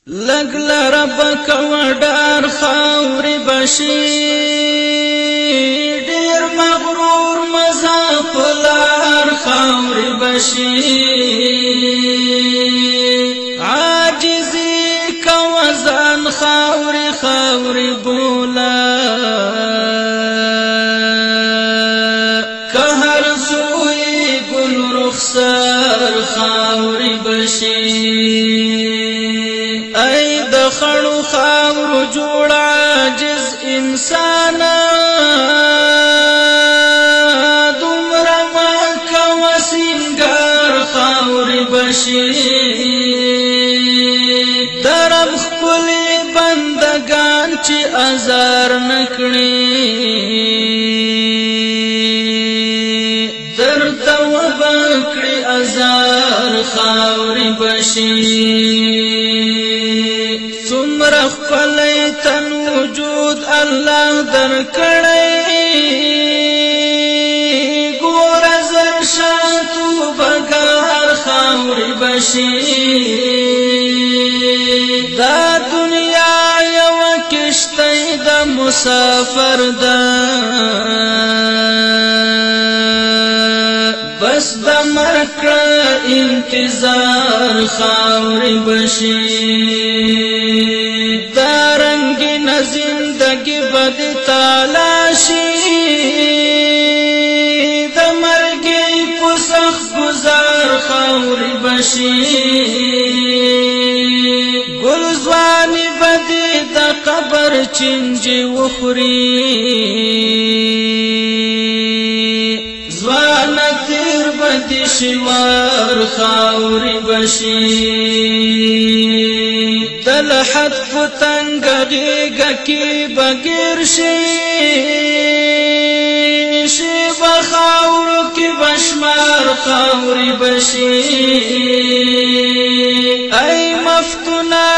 لگ لرب کوډار خاوري بشي ډیر مغرور مزافلار خاوري بشي عاجزي کوزان خاوري خاوري بولا کهر زوی گل رخسار خاوري بشي خړو خاورو جوړ عاجز انسان دومره ما کوه سینګار خاورې بشي درم ښکلي بندګان چې ازار نه کړي درته وبه کړي ازار خاورې بشي څومره ښکلی تن وجود الله درکړی ګوره زر شاتو بګار خاورې بشي دا دنیا یوه کشتۍ د مسافر ده بس د مرګ کړه انتظار خاورې بشي دارنگی ن زندگی بد تالاشی دمرگی پسخ گزار خاوری بشی گلزوانی بدی دا قبر چنجی وخوری زوان تیر بدی شوار خاوری بشی دلحد فتنگ غیگا کی بگیر شی بخاورو کی بشمار خاوری بشی ای مفتونا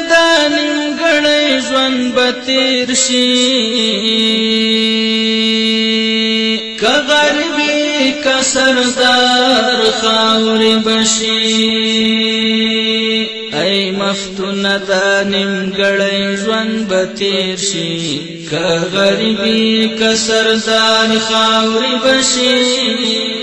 دانیم گڑی زون بتیر شی که غریبی که سردار خاوری بشی ای مفتون دانیم گڑی زون بتیر شی که غریبی که سردار خاوری بشی